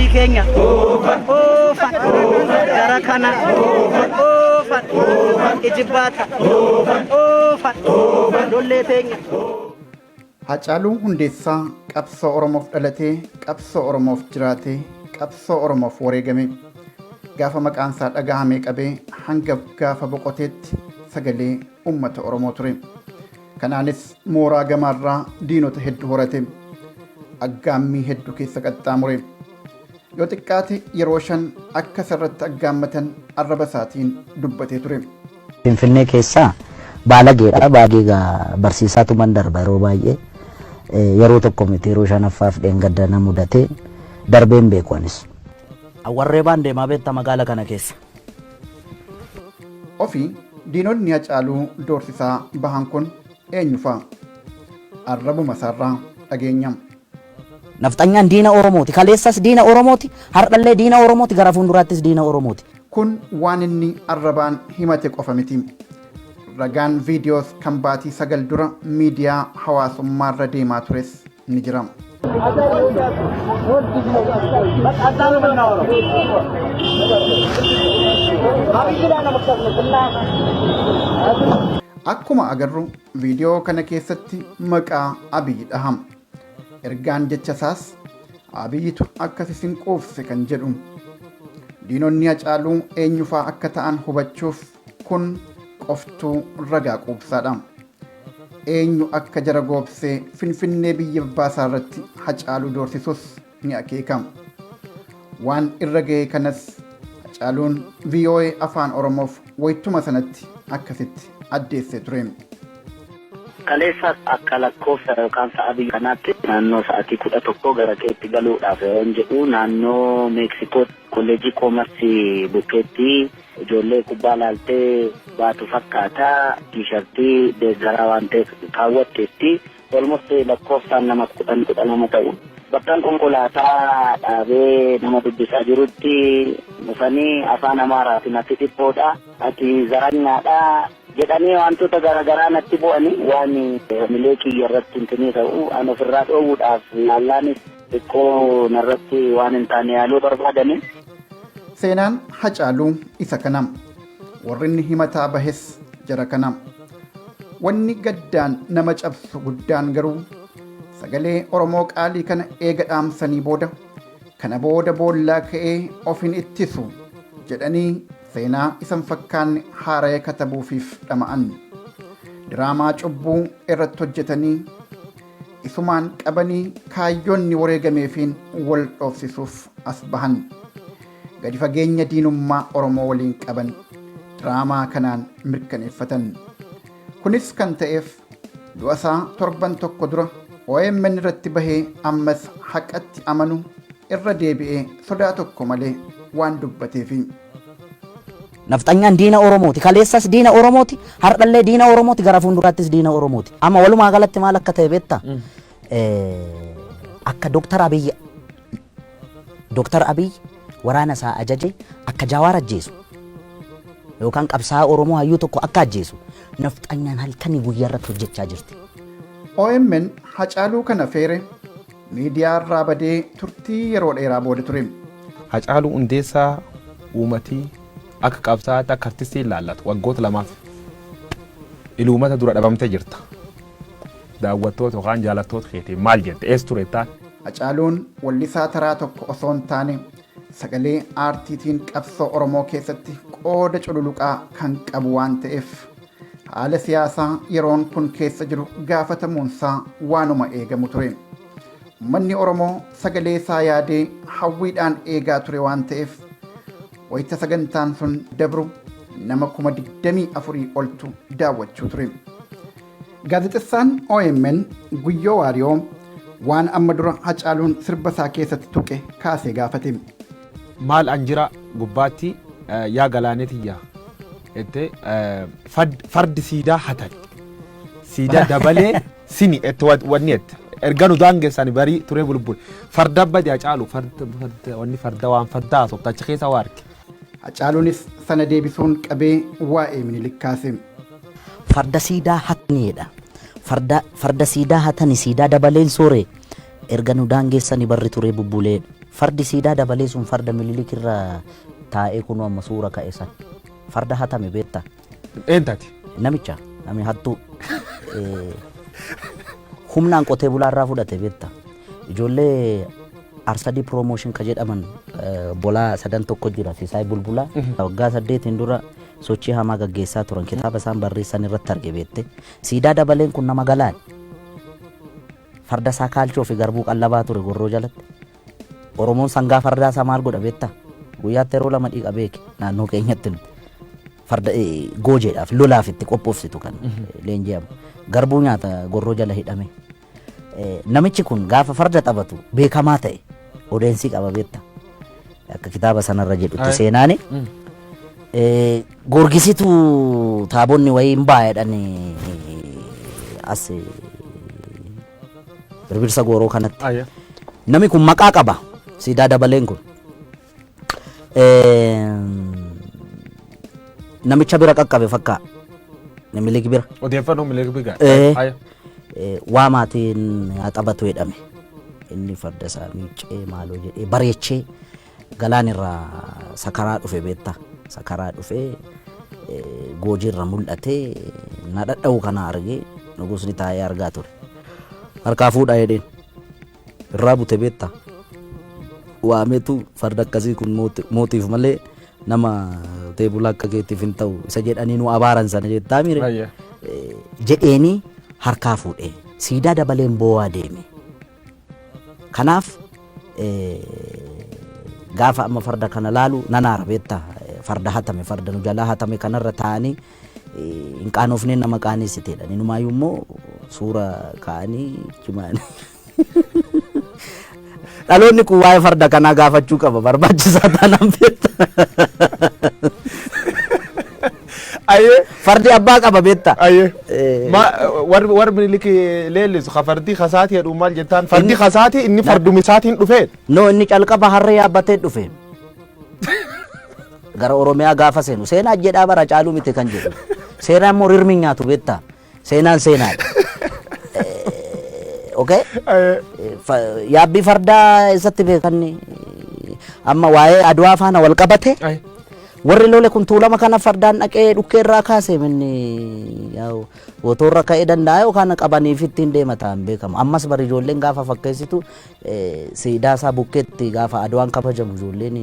lammii keenya oofan gara kana oofan ijibbaata oofan lollee teenya. Hacaaluu Hundeessaa qabsoo Oromoof dhalatee, qabsoo Oromoof jiraatee, qabsoo Oromoof wareegame. Gaafa maqaan isaa dhagahamee qabee hanga gaafa boqoteetti sagalee uummata Oromoo ture. Kanaanis mooraa gamaarraa diinota hedduu horate. Aggaammii hedduu keessa qaxxaamure. Yoo xiqqaate yeroo 5 akka sarratti aggaammatan arraba isaatiin dubbatee ture. Finfinnee keessaa baalageedha. Baageegaa barsiisaatu mandarba yeroo baay'ee yeroo tokko miti yeroo 5ffaaf dheengadda na mudatee darbeen beekuanis. Warree baan deemaa beektaa magaala kana keessa. Ofii diinonni Hacaaluu doorsisaa bahan kun eenyu fa'a? Arrabuma isaarraa dhageenya. Nafxanyaan diina Oromooti. Kaleessas diina Oromooti. Hardhallee diina Oromooti. Gara fuulduraattis diina Oromooti. Kun waan inni arrabaan himate qofa miti. Ragaan viidiyoos kan baatii 9 dura miidiyaa hawaasummaarra deemaa tures ni jira. Akkuma agarru viidiyoo kana keessatti maqaa Abiyyi dhahama. Ergaan jecha isaas Abiyyitu akkas isin quufse kan jedhu. Diinonni Hacaaluu eenyufaa akka ta'an hubachuuf kun qoftuu ragaa quubsaadha. Eenyu akka jara goobsee Finfinnee biyya baasaa irratti Hacaaluu doorsisus ni akeekama. Waan irra ga'e kanas Hacaaluun VOA afaan Oromoof wayituma sanatti akkasitti addeessee ture. Kaleessa akka lakkoofsa yookaan sa'a biyya kanaatti naannoo sa'aatii 11 gara keetti galuudhaaf yoo jedhu naannoo Meeksikoo kolleejii koomarsii bukkeetti ijoollee kubbaa laaltee baatu fakkaata tiishartii deeggaraa waan ta'eef kaawwatteetti almost lakkoofsaan nama 10 ta'u. Bakkaan konkolaataa dhaabee nama dubbisaa jirutti dhufanii afaan Amaaraatiin ati dhiphoodha ati zaranyaadha jedhanii wantoota garaagaraa natti bu'anii waan milee kiyya irratti hintinii ta'u an ofirraa dhoowwuudhaaf laallaanis xiqqoo narratti waan hin taane yaaluu barbaadanii. Seenaan Hacaaluu isa kanam. Warri inni himataa bahes jara kanam. Wanni gaddaan nama cabsu guddaan garuu sagalee Oromoo qaalii kana eega dhaamsanii booda kana booda boollaa ka'ee ofin ittisu jedhanii seenaa isan fakkaanne haara'ee katabuufiif dhama'an. Diraamaa cubbuu irratti hojjetanii isumaan qabanii kaayyoonni wareegameefiin wal dhoofsisuuf as bahan. Gadi fageenya diinummaa Oromoo waliin qaban diraamaa kanaan mirkaneeffatan. Kunis kan ta'eef du'asaa torban tokko dura OMN irratti bahee ammas haqatti amanu irra deebi'ee sodaa tokko malee waan dubbateefi. Nafxanyaan diina Oromooti. Kaleessas diina Oromooti. Hardhallee diina Oromooti. Gara fuulduraattis diina Oromooti. Amma walumaa galatti maal akka ta'e beektaa? Akka Dooktar Abiyyi waraana isaa ajaje akka Jawaar ajjeesu yookaan qabsaa'aa Oromoo hayyuu tokko akka ajjeesu nafxanyaan halkanii guyyaa irratti hojjechaa jirti. OMN Hacaaluu kana feere miidiyaa irraa badee turtii yeroo dheeraa booda ture. Hacaaluu Hundeessaa uummatii akka qabsaa'aatti akka artistii ilaallatu waggoota 2 iluumata dura dhabamtee jirta. Daawwattoota yookaan jaalattoota keetii maal jette eessa turettaan? Hacaaluun wallisaa taraa tokko osoo hin taane sagalee aartiitiin qabsoo Oromoo keessatti qooda cululuqaa kan qabu waan ta'eef haala siyaasaa yeroon kun keessa jiru gaafatamuunsaa waanuma eegamu ture. Uummanni Oromoo sagalee isaa yaadee hawwiidhaan eegaa ture waan ta'eef wayita sagantaan sun dabru nama 24,000 oltu daawwachuu ture. Gaazexessaan OMN Guyyoo Waariyoo waan amma dura Hacaaluun sirba isaa keessatti tuqe kaasee gaafate. Maal anjira gubbaatti yaa galaaneetiyyaa ette fardi siidaa hatan siidaa dabalee sini ette wanni ette erganu daangeessani barii ture bulbul farda badi Hacaaluu wanni farda waan fardaa sobtacha keessa waarke. Hacaaluunis sana deebisuun qabee waa'ee Minilik kaase. Farda siidaa hataniidha. Farda siidaa hatani siidaa dabaleen soore erga nu daangeessani barri ture bubbuleedha. fardi siidaa dabalee sun farda Minilik irra taa'ee kunoo amma suura ka'e san farda hatame beektaa Eentati. namicha nami hattuu humnaan qotee bulaarraa fudhate beektaa ijoollee Arsadii promotion ka jedhaman bolaa sadan tokko jira Sisaay Bulbulaa waggaa 8 dura sochii hamaa gaggeessaa turan kitaaba isaan barreessan irratti arge beekte siidaa dabaleen kun nama galaan farda isaa kaalchoo fi garbuu qallabaa ture gorroo jalatti Oromoon sangaa fardaa isaa maal godha beektaa guyyaatti yeroo lama dhiiqa beeke naannoo keenyatti farda goojeedhaaf lolaaf itti qophoofsitu kan leenji'amu garbuu nyaata gorroo jala hidhame namichi kun gaafa farda taphatu beekamaa ta'e odeensii qaba beektaa akka kitaaba sanarra jedhutti seenaani gorgisitu taabonni wayii hin baay'edhan as birbirsa gooroo kanatti nami kun maqaa qaba siidaa dabaleen kun namicha bira qaqqabe fakkaa Minilik bira Odeeffannoo Minilik bira. waa maatiin haa taphatu jedhame inni farda isaa miiccee maaloo jedhee bareechee galaan irraa sakaraa dhufe beektaa sakaraa dhufee goojii irra mul'atee na dhadha'u kana argee nugusni taa'ee argaa ture harkaa fuudhaa jedheen irraa bute beektaa waameetu farda akkasii kun mootiif malee nama teebula akka keetiif hin ta'u isa jedhanii nu abaaran sana jettaa mire jedheeni harkaa fuudhee siidaa dabaleen boo'aa deeme kanaaf gaafa amma farda kana laalu nanaara beektaa farda hatame farda nu jalaa hatame kanarra taa'anii hin qaanofneen nama qaanessiteedha inumaayyuu immoo suura kaa'anii cimaanii dhaloonni kun waa'ee farda kanaa gaafachuu qaba barbaachisaa taanaan beektaa fardi abbaa qaba beektaa warri Minilik leellisu ka fardi kasaati jedhu maal jettaan fardi kasaati inni fardumisaatiin dhufee no inni calqaba harree yaabbatee dhufe gara Oromiyaa gaafa seenu seenaa jedhaa bara caaluu miti kan jedhu seenaan immoo rirmi nyaatu beektaa seenaan seenaadha okay yaabbii fardaa isatti beekan amma waa'ee Adwaa faana wal qabate warri lole kun tuulama kana fardaan dhaqee dhukkee irraa kaase minni yaa'u wotoorra ka'ee danda'a yookaan qabaniif ittiin deema ta'an beekamu ammas bari ijoolleen gaafa fakkeessitu siidaa isaa bukkeetti gaafa Adwaan kabajamu ijoolleen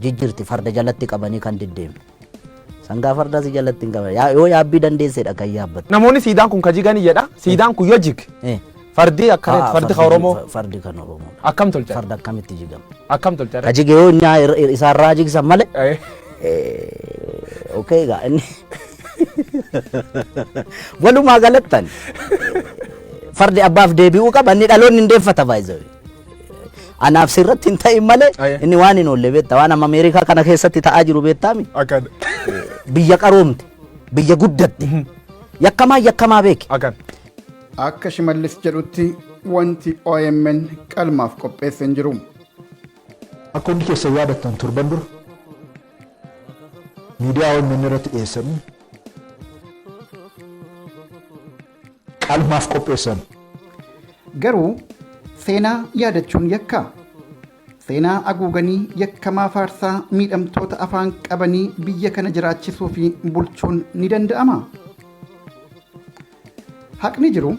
jijjirti farda jalatti qabanii kan diddeemu sangaa fardaa si jalatti hin qaban yoo yaabbii dandeessedha kan yaabbatu namoonni siidaan kun kajiganii jedha siidaan kun yoo jig fardi akkanatti fardi ka Oromoo fardi kan Oromoo akkam tolcha farda akkamitti jigama akkam tolcha kajige yoo isaarraa jigsan malee okay gaa inni walumaa galattan fardi abbaaf deebi'uu qaba inni dhaloonni hin deeffata baay'ee anaaf sirratti hin ta'in malee inni waan hin oolle beektaa waan amma Ameerikaa kana keessatti ta'aa jiru beektaami biyya qaroomte biyya guddatte yakkamaa beeke akka Shimallis jedhutti wanti OMN qalmaaf qopheesse hin jiru. Akka hundi keessa yaadattan turban dura miidiyaa OMN irratti dhiyeessanii qalmaaf qopheessan. Garuu seenaa yaadachuun yakka. Seenaa haguuganii yakkamaa faarsaa miidhamtoota afaan qabanii biyya kana jiraachisuu fi bulchuun ni danda'ama. Haqni jiru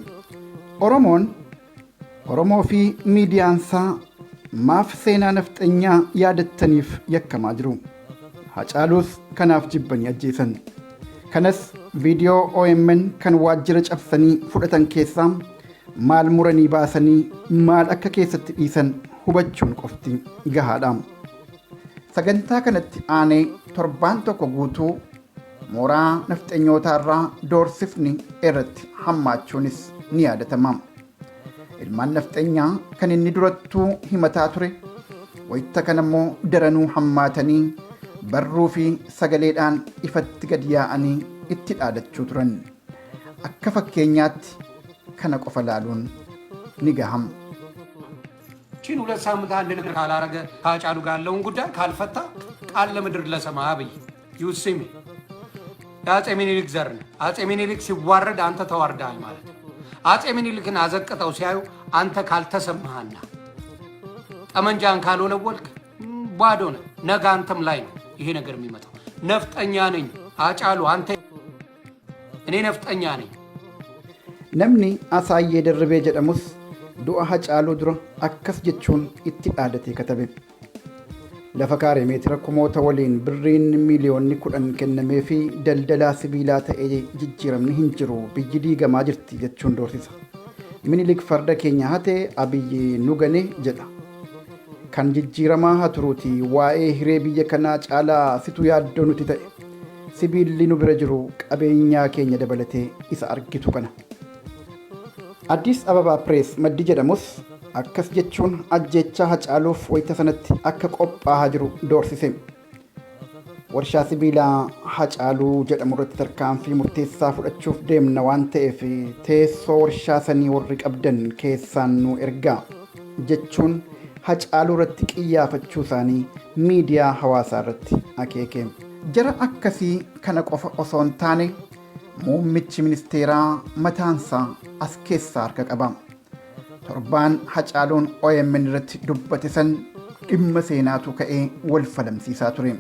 Oromoo fi miidiyaansaa maaf seenaa nafxanyaa yaadattaniif yakkamaa jiru. Hacaaluus kanaaf jibbanii ajjeesan. Kanas viidiyoo OMN kan waajjira cabsanii fudhatan keessaa maal muranii baasanii maal akka keessatti dhiisan hubachuun qofti gahaadha. Sagantaa kanatti aanee torbaan tokko guutuu mooraa nafxanyootaarraa doorsifni irratti hammaachuunis ni yaadatama. Ilmaan nafxanyaa kan inni durattuu himataa ture wayita kanammoo daranuu hammaatanii barruu fi sagaleedhaan ifatti gad yaa'anii itti dhaadachuu turan. Akka fakkeenyaatti kana qofa laaluun ni gahama. ቺን ሁለት ሳምንት አንድ ነገር ካላረገ ከአጫሉ ጋር ያለውን ጉዳይ ካልፈታ ቃል ለምድር ለሰማይ አብይ ዩሲሚ የአፄ ሚኒሊክ ዘር ነው። አፄ ሚኒሊክ ሲዋረድ አንተ ተዋርዳል ማለት ነው። አፄ ሚኒሊክን አዘቅጠው ሲያዩ አንተ ካልተሰማህና ጠመንጃን ካልወለወልክ ባዶ ነህ። ነገ አንተም ላይ ነው ይሄ ነገር የሚመጣው። ነፍጠኛ ነኝ ሃጫሉ አንተ፣ እኔ ነፍጠኛ ነኝ። namni Asaayyee Dirribee jedhamus du'a Hacaaluu dura akkas jechuun itti dhaadatee katabe. Lafa kaaree meetira kumoota waliin birriin miiliyoonni 10 kennamee fi daldalaa sibiilaa ta'ee jijjiiramni hin jiru, biyyi diigamaa jirti jechuun doorsisa. Minilik farda keenya hate Abiyyi nu gane jedha. Kan jijjiiramaa haa turuuti waa'ee hiree biyya kanaa caalaa situ yaaddoo nuti ta'e. Sibiilli nu bira jiru qabeenyaa keenya dabalatee isa argitu kana. Addis Ababaa Pirees maddi jedhamus akkas jechuun ajjechaa Hacaaluuf wayita sanatti akka qophaa'aa jiru doorsise. Warshaa sibiilaa Hacaaluu jedhamu irratti tarkaanfii murteessaa fudhachuuf deemna waan ta'eef teessoo warshaa sanii warri qabdan keessaan nu ergaa jechuun Hacaaluu irratti qiyyaafachuu isaanii miidiyaa hawaasaa irratti akeeke. Jara akkasii kana qofa osoo hin taane muummichi ministeeraa mataansaa as keessaa harka qaba. Torbaan Hacaaluun OMN irratti dubbate san dhimma seenaatu ka'ee wal falamsiisaa ture.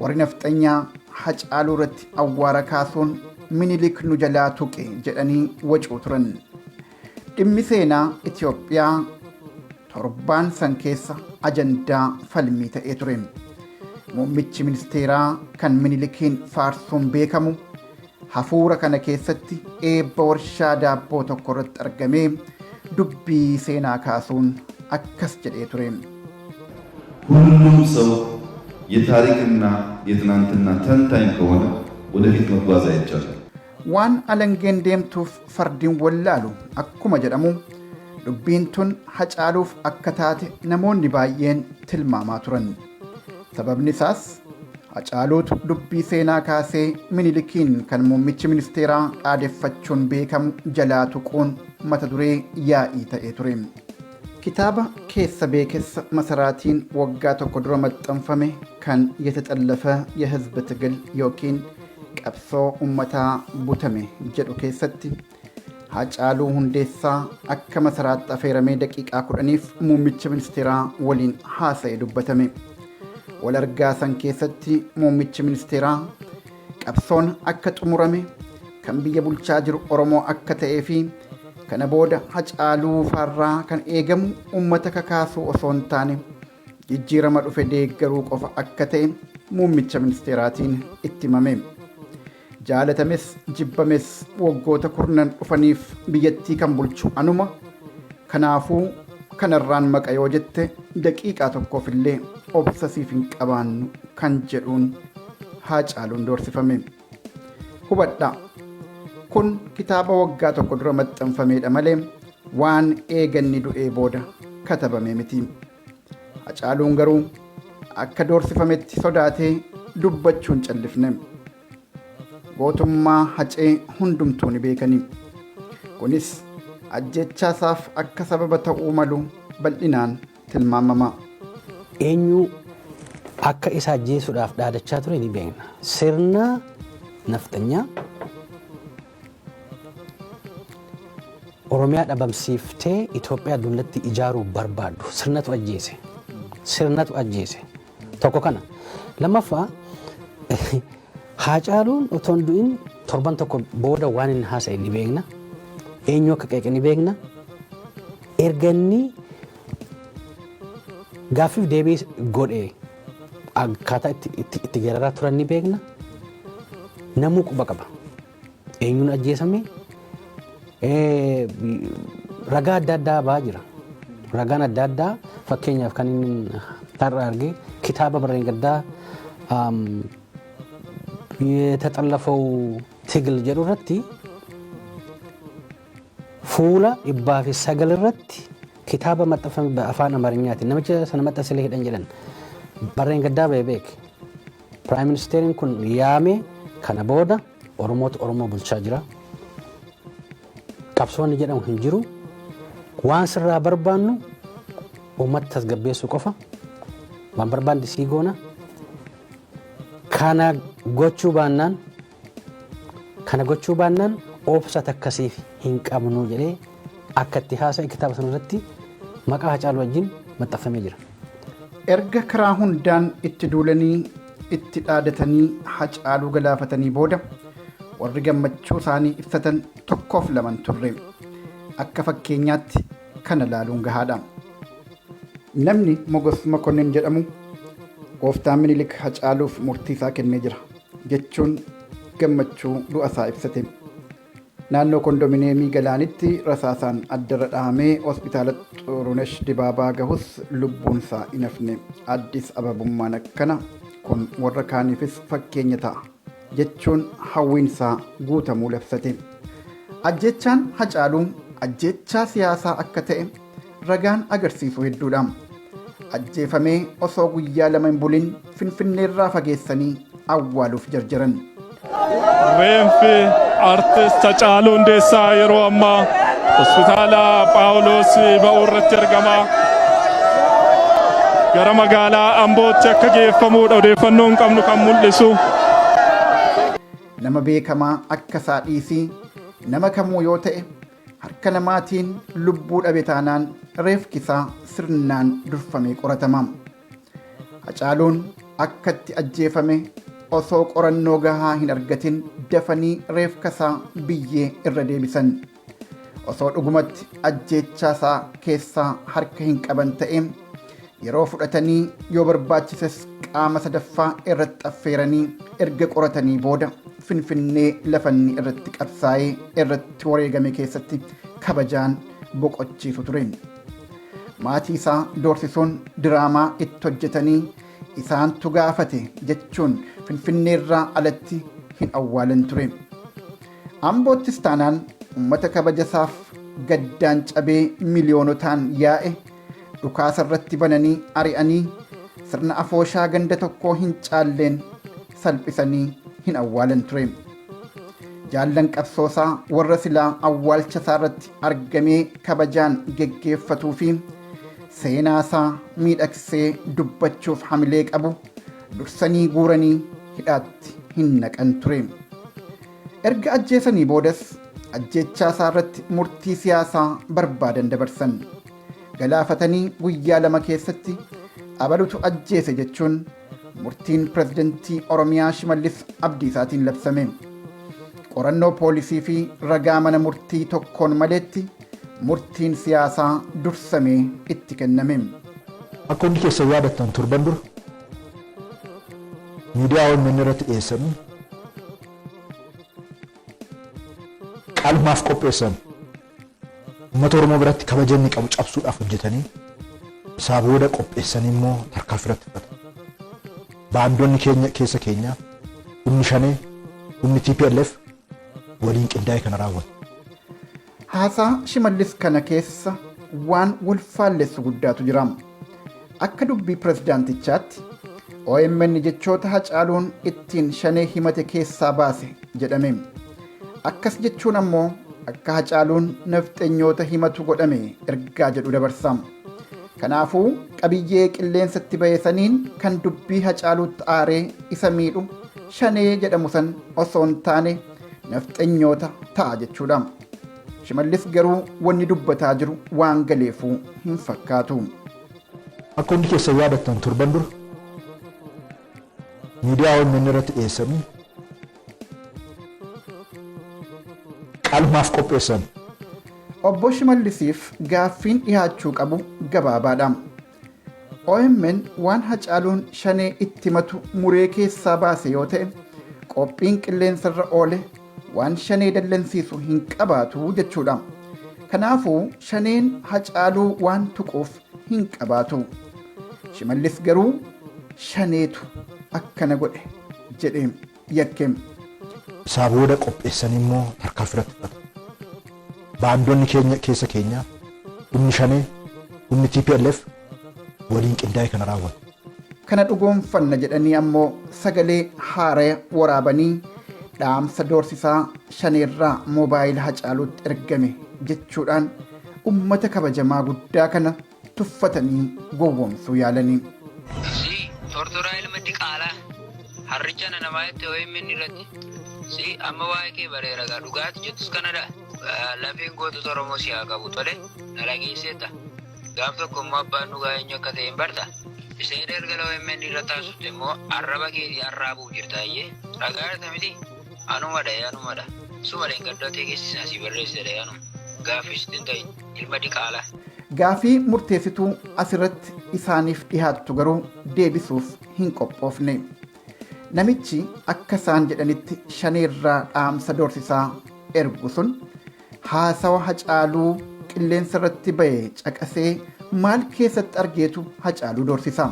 Warri nafxanyaa Hacaaluu irratti awwaara kaasuun Minilik nu jalaa tuqe jedhanii wacuu turan. Dhimmi seenaa Itoophiyaa torbaan san keessa ajandaa falmii ta'ee ture. Muummichi ministeeraa kan Minilikiin faarsuun beekamu hafuura kana keessatti eebba warshaa daabboo tokko irratti argamee dubbii seenaa kaasuun akkas jedhee ture. ሁሉም ሰው የታሪክና የትናንትና ተንታኝ ከሆነ ወደፊት መጓዝ አይቻልም። waan alangeen deemtuuf fardiin wallaalu akkuma jedhamu dubbiin tun Hacaaluuf akka taate namoonni baay'een tilmaamaa turan. Sababni isaas Hacaaluutu dubbii seenaa kaasee Minilikiin kan muummichi ministeeraa dhaadeffachuun beekamu jalaa tuquun mata duree yaa'ii ta'ee ture. Kitaaba keessa beekessa masaraatiin waggaa tokko dura maxxanfame kan yetaxallafa የህዝብ ትግል yookiin qabsoo ummataa butame jedhu keessatti Hacaaluu Hundeessaa akka masaraatti affeeramee daqiiqaa 10f muummicha ministeeraa waliin haasa'e dubbatame. Wal argaa san keessatti muummichi ministeeraa qabsoon akka xumurame kan biyya bulchaa jiru Oromoo akka ta'ee fi kana booda Hacaaluu faarraa kan eegamu ummata kakaasuu osoo hin taane jijjiirama dhufe deeggaruu qofa akka ta'e muummicha ministeeraatiin itti himame. Jaalatames jibbames waggoota 10 dhufaniif biyyattii kan bulchu anuma, kanaafuu kanarraan maqa yoo jette daqiiqaa tokkoof illee obsa siif hin qabaannu kan jedhuun Hacaaluun doorsifame. Hubadhaa, kun kitaaba waggaa tokko dura maxxanfameedha malee waan eeganni du'ee booda katabame miti. Hacaaluun garuu akka doorsifametti sodaatee dubbachuun callifne. Gootummaa Hacee hundumtuu ni beekani. Kunis ajjechaasaaf akka sababa ta'uu malu bal'inaan tilmaamama. Eenyu akka isa ajjeesuudhaaf dhaadachaa ture ni beekna. Sirna nafxanyaa Oromiyaa dhabamsiiftee Itoophiyaa dullatti ijaaruu barbaadu sirnatu ajjeese. Tokko kana. Lammaffaa Hacaaluun otoo hin du'in torban tokko booda waan inni haasa'e ni beekna. Eenyu akka qeeqe ni beekna. Erganni gaaffiif deebii godhee akkaataa itti gararaa turan ni beekna. Namuu quba qaba. Eenyuun ajjeesame ragaa adda addaa ba'aa jira. Ragaan adda addaa fakkeenyaaf kan inni har'a arge kitaaba barreen gaddaa የተጠለፈው ትግል jedhu irratti fuula 109 irratti kitaaba maxxanfame afaan Amaariyaatiin namicha sana maxxansilee hidhan jedhan barreen gaddaa beek Prime Ministeriin kun yaame kana booda Oromoo bulchaa jira. Qabsoonni jedhamu hin jiru. Waan sirraa barbaannu uummata tasgabbeessuu qofa. Waan barbaanne sii goona. Kana gochuu baannaan obsa takkasiif hin qabnu jedhee akka itti haasa'e kitaaba sana irratti maqaa Hacaaluu wajjin maxxanfamee jira. Erga karaa hundaan itti duulanii itti dhaadatanii Hacaaluu galaafatanii booda warri gammachuu isaanii ibsatan tokkoof laman turre. Akka fakkeenyaatti kana laaluun gahaadha. Namni Mogos Mokonnin jedhamu gooftaan Minilik Hacaaluuf murtii isaa kennee jira jechuun gammachuu du'a isaa ibsate. Naannoo kondominiyeemii Galaanitti rasaasaan addarra dhahamee hospitaala Xurunesh Dibaabaa gahus lubbuun isaa hin hafne. Addis Ababummaan akkana kun warra kaaniifis fakkeenya ta'a jechuun hawwiin isaa guutamuu labsate. Ajjechaan Hacaaluu ajjechaa siyaasaa akka ta'e ragaan agarsiisu hedduudha. Ajjeefamee osoo guyyaa lama hin bulin Finfinneerraa fageessanii awwaaluuf jarjaran. Reenfi artist Hacaaluu Hundeessaa yeroo ammaa hospitaala Phaawulos ba'uu irratti argama. Gara magaalaa Ambootti akka geeffamuudha odeeffannoon qabnu kan mul'isu. Nama beekamaa akka isaa dhiisii nama kamuu yoo ta'e harka namaatiin lubbuu dhabe taanaan reefki isaa sirnaan durfamee qoratama. Hacaaluun akkatti ajjeefame osoo qorannoo gahaa hin argatin dafanii reefka isaa biyyee irra deebisan. Osoo dhugumatti ajjechaa isaa keessaa harka hin qaban ta'e yeroo fudhatanii yoo barbaachises qaama sadaffaa irratti affeeranii erga qoratanii booda Finfinnee lafanni irratti qabsaa'ee irratti wareegame keessatti kabajaan boqochiisu ture. Maatii isaa doorsisuun diraamaa itti hojjetanii isaantu gaafate jechuun Finfinneerraa alatti hin awwaalan ture. Amboottis taanaan uummata kabajasaaf gaddaan cabee miliyoonotaan yaa'e dhukaasa irratti bananii ari'anii sirna afooshaa ganda tokkoo hin caalleen salphisanii hin awwaalan ture. Jaallan qabsoosaa warra silaa awwaalcha isaa irratti argamee kabajaan geggeeffatuu fi seenaasaa miidhagsee dubbachuuf hamilee qabu dursanii guuranii hidhaatti hin naqan ture. Erga ajjeesanii boodas ajjechaa isaa irratti murtii siyaasaa barbaadan dabarsan. Galaafatanii guyyaa lama keessatti abalutu ajjeese jechuun murtiin pirezidantii Oromiyaa Shimallis Abdiisaatiin labsame. Qorannoo poolisii fi ragaa mana murtii tokkoon maleetti murtiin siyaasaa dursamee itti kenname. Akka hundi keessa yaadattan turban dura miidiyaa OMN irratti dhiyeessanii qaalumaaf qopheessan uummata Oromoo biratti kabaja inni qabu cabsuudhaaf hojjetanii isaa booda qopheessanii immoo tarkaanfii irratti fudhatan. Baandonni keenya humni shanee humni TPLF waliin qindaa'e kana raawwatu. Haasaa Shimallis kana keessa waan wal faallessu guddaatu jira. Akka dubbii pirezidaantichaatti OMN jechoota Hacaaluun ittiin shanee himate keessaa baase jedhame. Akkas jechuun ammoo akka Hacaaluun nafxenyoota himatu godhame ergaa jedhu dabarsa. Kanaafuu qabiyyee qilleensatti ba'eessaniin kan dubbii Hacaaluutti aaree isa miidhu shanee jedhamu san osoo hin taane nafxenyoota ta'a jechuudha. Shimallis garuu wanni dubbataa jiru waan galeefuu hin fakkaatu. Akka hundi keessa yaadattan turban dura miidiyaa OMN irratti dhiyeessanii qaalumaaf qopheessan. Obbo Shimallisiif gaaffiin dhiyaachuu qabu gabaabaadha. OMN waan Hacaaluun shanee itti matu muree keessaa baase yoo ta'e qophiin qilleensarra oole waan shanee dallansiisu hin qabaatu jechuudha. Kanaafuu shaneen Hacaaluu waan tuquuf hin qabaatu. Shimallis garuu shaneetu akkana godhe jedhee yakkeem. Isaa booda qopheessanii immoo tarkaanfii irratti fudhatan. Baandonni keenya humni shanee humni TPLF waliin qindaa'e kana raawwatu. Kana dhugoomfanna jedhanii ammoo sagalee haaraa waraabanii dhaamsa doorsisaa shaneerraa moobaayila Hacaaluutti ergame jechuudhaan ummata kabajamaa guddaa kana tuffatanii gowwoomsuu yaalanii. Tortoraa ilma diqaalaa harricha namaa itti OMN irratti si amma waa'ee kee bareera gaa dhugaati jettus kanadha. Lafeen gootota Oromoo si haa qabu tole na dhageesseetta. Gaaf tokko immoo abbaan dhugaa eenyu akka ta'e hin barta. Isheen erga OMN irra taasifte immoo arraba keetii arraabuuf jirtaayyee. Ragaa irra miti anumadha. Suma gaddatee keessi asii barreessedha yaanuma. Gaafis hin ta'in ilma diqaalaa. Gaafii murteessituu asirratti isaaniif dhihaattu garuu deebisuuf hin qophoofne. Namichi akka isaan jedhanitti shaneerraa dhaamsa doorsisaa ergu sun haasawa Hacaaluu qilleensa irratti ba'e caqasee maal keessatti argeetu Hacaaluu doorsisa.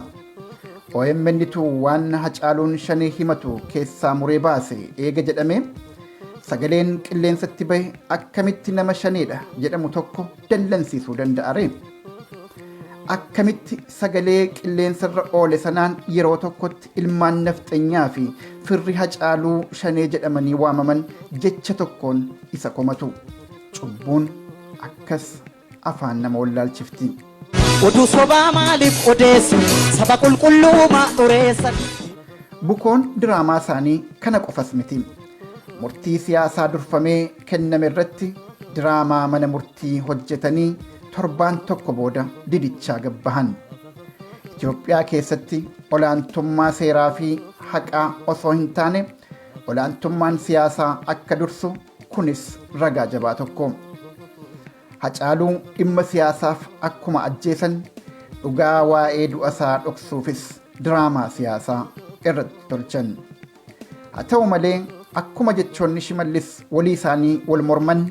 OMNtu waan Hacaaluun shanee himatu keessaa muree baase eega jedhame sagaleen qilleensatti ba'e akkamitti nama shaneedha jedhamu tokko dallansiisuu danda'are. Akkamitti sagalee qilleensarra oole sanaan yeroo tokkotti ilmaan nafxanyaa fi firri Hacaaluu shanee jedhamanii waamaman jecha tokkoon isa komatu. Cubbuun akkas afaan nama wallaalchifti. Oduu sobaa maaliif odeessu saba qulqulluu maa xureessan. Bukoon diraamaa isaanii kana qofas miti. Murtii siyaasaa durfamee kenname irratti diraamaa mana murtii hojjetanii torbaan tokko booda didichaa gabbahan. Itoophiyaa keessatti olaantummaa seeraa fi haqaa osoo hin taane olaantummaan siyaasaa akka dursu kunis ragaa jabaa tokko. Hacaaluu dhimma siyaasaaf akkuma ajjeesan dhugaa waa'ee du'asaa dhoksuufis diraamaa siyaasaa irratti tolchan. Haa ta'u malee akkuma jechoonni Shimallis walii isaanii wal morman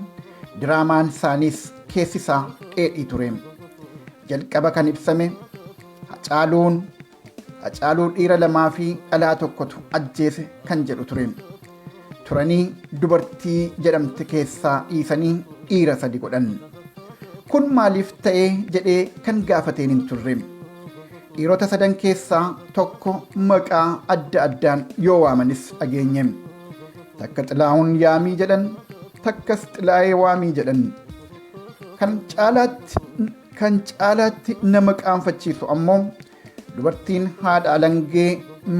diraamaan isaaniis keessisaa dheedhii ture. Jalqaba kan ibsame Hacaaluu dhiira lamaa fi dhalaa tokkotu ajjeese kan jedhu ture. Turanii dubartii jedhamte keessaa dhiisanii dhiira 3 godhan. Kun maaliif ta'ee jedhee kan gaafateen hin turre. Dhiirota 3 keessaa tokko maqaa adda addaan yoo waamanis dhageenye. Takka Xilaahun Yaamii jedhan, takkas Xilaayee Waamii jedhan. Kan caalaatti nama qaanfachiisu ammoo dubartiin haadha alangee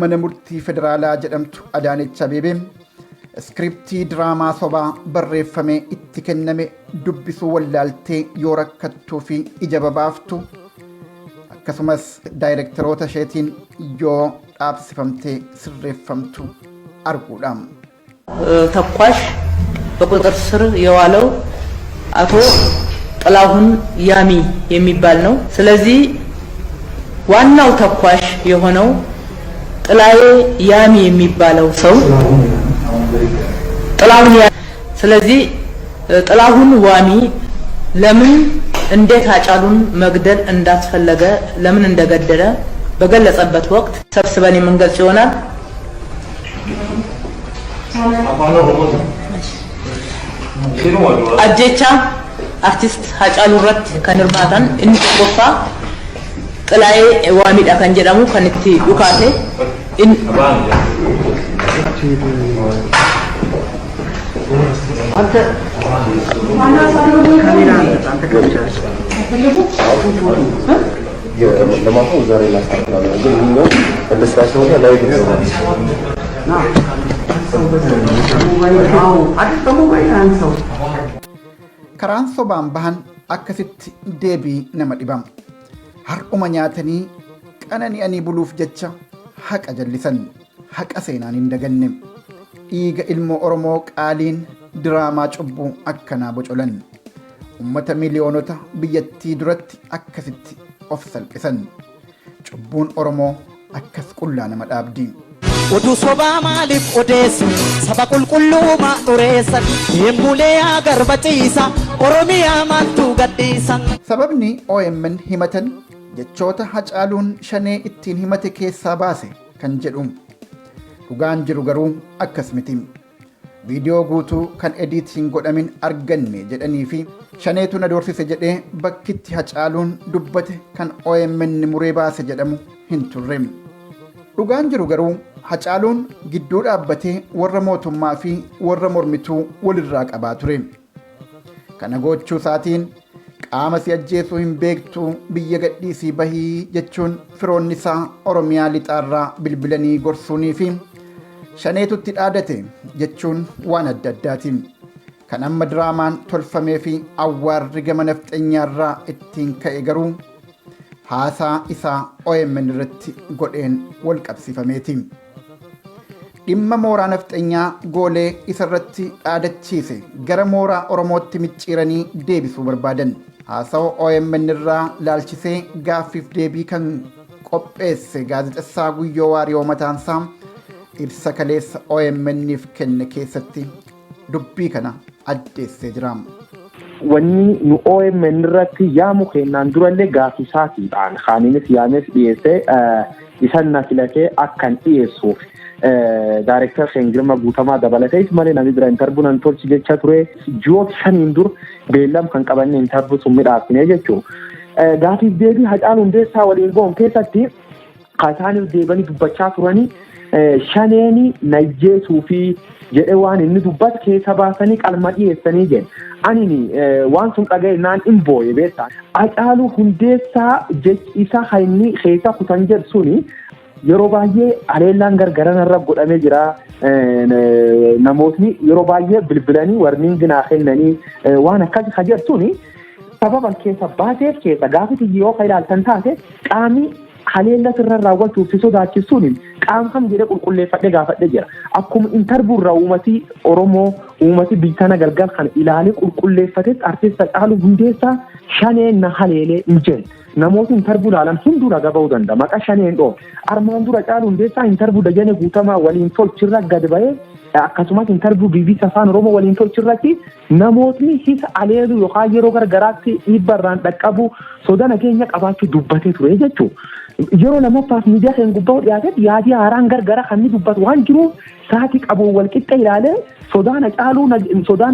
mana murtii federaalaa jedhamtu Adaanech Abeebee iskiriptii diraamaa sobaa barreeffamee itti kenname dubbisuu wallaaltee yoo rakkattuu fi ija babaaftu akkasumas daayirektaroota isheetiin yoo dhaabsifamtee sirreeffamtu arguudha. ተኳሽ በቁጥጥር ስር የዋለው አቶ ጥላሁን ያሚ የሚባል ነው። ስለዚህ ዋናው ተኳሽ የሆነው ጥላዬ ያሚ የሚባለው ሰው ስለዚህ ጥላሁን ዋሚ ለምን እንዴት ሃጫሉን መግደል እንዳስፈለገ ለምን እንደገደለ በገለጸበት ወቅት ሰብስበን የምንገልጽ ይሆናል። አጀቻ አርቲስት ሃጫሉ ረት ከንርማታን እንቆፋ ጥላዬ ዋሚዳ ከንጀዳሙ ከንቲ ዱካቴ አንተ ለማንኛውም ዛሬ ላሳርፋለሁ ግን ይሄኛው እንደስራቸው ላይ ይገባል karaan sobaan bahan akkasitti deebii nama dhibam. Har'uma nyaatanii qanani'anii buluuf jecha haqa jallisan, haqa seenaan hin daganne. Dhiiga ilmoo Oromoo qaaliin diraamaa cubbuu akkanaa bocolan. Ummata miliyoonota biyyattii duratti akkasitti of salphisan. Cubbuun Oromoo akkas qullaa nama dhaabdi. Oduu sobaa maaliif odeessu saba qulqulluu maa xureessan yemmulee agarbachiisa Oromiyaa maaltu gadhiisan. Sababni OMN himatan jechoota Hacaaluun shanee ittiin himate keessaa baase kan jedhu dhugaan jiru garuu akkas miti. Viidiyoo guutuu kan ediitiin godhamin arganne jedhanii fi shaneetu na doorsise jedhee bakkitti Hacaaluun dubbate kan OMN muree baase jedhamu hin turre. Dhugaan jiru garuu Hacaaluun gidduu dhaabbatee warra mootummaa fi warra mormituu walirraa qabaa ture. Kana gochuu isaatiin qaama si ajjeesuu hin beektu biyya gadhiisii bahii jechuun firoonni isaa Oromiyaa lixaarraa bilbilanii gorsuunii fi shaneetutti dhaadate jechuun waan adda addaati. Kan amma diraamaan tolfamee fi awwaarri gama nafxanyaarraa ittiin ka'e garuu haasaa isaa OMN irratti godheen wal qabsiifameeti. Dhimma mooraa nafxanyaa goolee isarratti dhaadachiise gara mooraa Oromootti micciiranii deebisuu barbaadan. Haasawa OMN irraa laalchisee gaaffiif deebii kan qopheesse gaazexessaa Guyyoo Waariyoo mataansaa ibsa kaleessa OMN'if kenne keessatti dubbii kana addeessee jira. Wanni nu OMN irratti yaamu kennaan durallee gaaffisaatiidhaan kaaninis yaames dhiyeessee isan na filatee akkan dhiyeessuuf Director Girma Guutamaa dabalatee malee namni bira intarvuu nan tolchi jecha ture ji'oota 5 dur beellam kan qabanne intarvuu sun midhaafne jechuudha. Gaaffiif deebii Hacaaluu Hundeessaa waliin goon keessatti kaasaaniif deebanii dubbachaa turanii shaneeni najjeesuu fi jedhe waan inni dubbatu keessa baasanii qalma dhiyeessanii jedhe. Anini waan sun dhaga'inaan hin booye beektaa. Hacaaluu Hundeessaa jechi isa hainni keessa kutan jedhu suni yeroo baay'ee aleellaan gargaran irra godhamee jira. Namootni yeroo baay'ee bilbilanii warniinginaa kennanii waan akkasii ka jedhsuni sababa keessa baateef keessa gaafiti yoo ka ilaaltan taate qaamni haleella sirra raawwachuuf si sodaachisuun qaamfam jedhee qulqulleeffadhee gaafadhee jira. Akkuma intarvuu irraa uummati Oromoo uummati biyyatana galgal kan ilaalee qulqulleeffatetti artista Hacaaluu Hundeessaa shaneen na haleelee hin jenne. Namooti intarvuu ilaalan hunduu ragaa ba'uu danda'a. Maqaa shaneen dhoo. Armaan dura Hacaaluu Hundeessaa intarvuu Dajanee Guutamaa waliin tolchirra gad ba'ee akkasumas intarvuu BBC Afaan Oromoo waliin tolchirratti namootni hisa aleelu yookaan yeroo gargaraatti dhiibba irraan dhaqqabu soda nageenya qabaachuu dubbatee ture jechuudha. Yeroo lamaffaaf miidiyaa kan gubbaa dhiyaatetti yaadii haaraan gargara kan inni dubbatu waan jiruuf sa'aatii qabuun wal qixxa ilaalee sodaan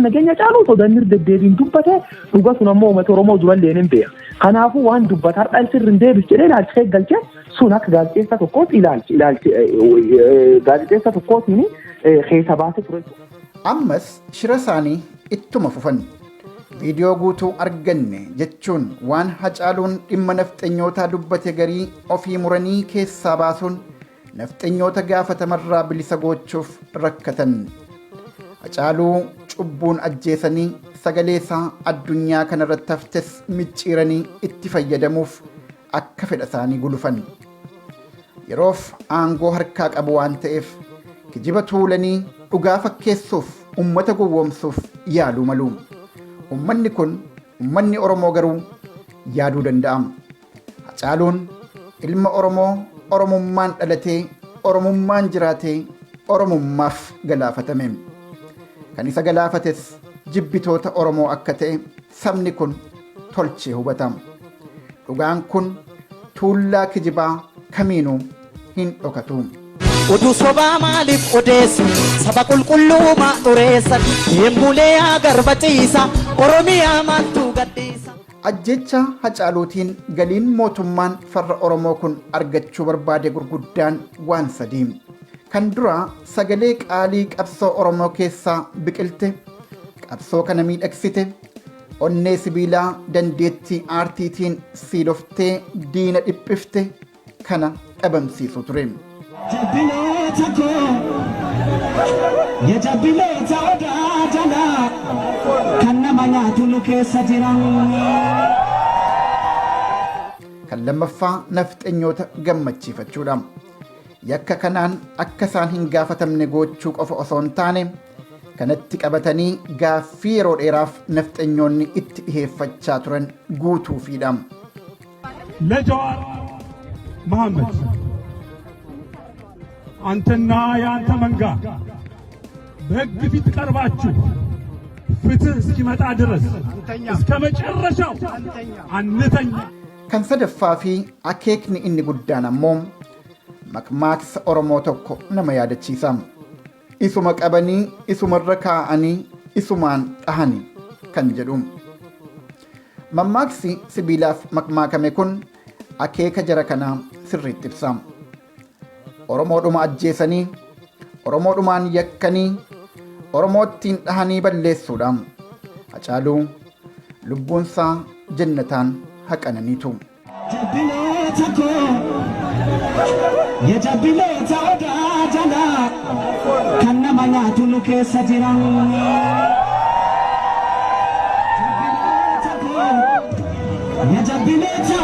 nageenya Hacaaluu sodaan inni deddeebiin dubbate dhuga sun ammoo uummata Oromoo durallee hin beeka. Kanaafuu waan dubbata har'a sirri hin deebis jedhee ilaalchisee galchee sun akka gaazexeessa tokkootti gaazexeessa tokkootiin keessa baasee ture. Ammas shira isaanii ittuma fufan. Viidiyoo guutuu arganne jechuun waan Hacaaluun dhimma nafxanyootaa dubbate garii ofii muranii keessaa baasuun nafxanyoota gaafatamarraa bilisa gochuuf rakkatan. Hacaaluu cubbuun ajjeesanii sagalee isaa addunyaa kanarratti haftes micciiranii itti fayyadamuuf akka fedha isaanii gulufan. Yeroof aangoo harkaa qabu waan ta'eef kijiba tuulanii dhugaa fakkeessuuf ummata gowwoomsuuf yaaluu malu. Ummanni Oromoo garuu yaaduu danda'ama. Hacaaluun ilma Oromoo Oromummaan dhalatee Oromummaan jiraatee Oromummaaf galaafatame. Kan isa galaafates jibbitoota Oromoo akka ta'e sabni kun tolchee hubatama. Dhugaan kun tuullaa kijibaa kamiinuu hin dhokatu. Utuu sobaa maaliif odeessu saba qulqullummaa xureessan deembulee agarbachiisa Oromiyaa maaltu gadhiisa. Ajjecha Hacaaluutiin galiin mootummaan farra Oromoo kun argachuu barbaade gurguddaan waan sadii. Kan dura sagalee qaalii qabsoo Oromoo keessaa biqilte, qabsoo kana miidhagsite, onnee sibiilaa dandeettii aartiitiin siiloftee diina dhiphifte kana dhabamsiisu ture. Jabbileeta koo ya jabbileeta odaa jalaa kan nama nyaatu nu keessa jiran. Kan lammaffaa nafxanyoota gammachiifachuudha. Yakka kanaan akka isaan hin gaafatamne gochuu qofa osoo hin taane kanatti qabatanii gaaffii yeroo dheeraaf nafxanyoonni itti dhiheeffachaa turan guutuufiidha. ለጀዋር መሐመድ አንተና የአንተ መንጋ በሕግ ፊት ቀርባችሁ ፍትህ እስኪመጣ ድረስ እስከ መጨረሻው አንተኛ። Kan sadaffaa fi akeekni inni guddaan ammoo makmaaksa Oromoo tokko nama yaadachiisa. Isuma qabanii, isumarra kaa'anii, isumaan dhahanii kan jedhu. Mammaaksi sibiilaaf makmaakame kun akeeka jara kanaa sirriitti ibsa. Oromoodhuma ajjeesanii, Oromoodhumaan yakkanii, Oromoottiin dhahanii balleessuudha. Hacaaluu lubbuunsaa jannataan haqananiitu. Jabbileeta koo ya jabbileeta odaa jalaa kan nama nyaatu nu keessa jiran. Jabbileeta koo ya jabbileeta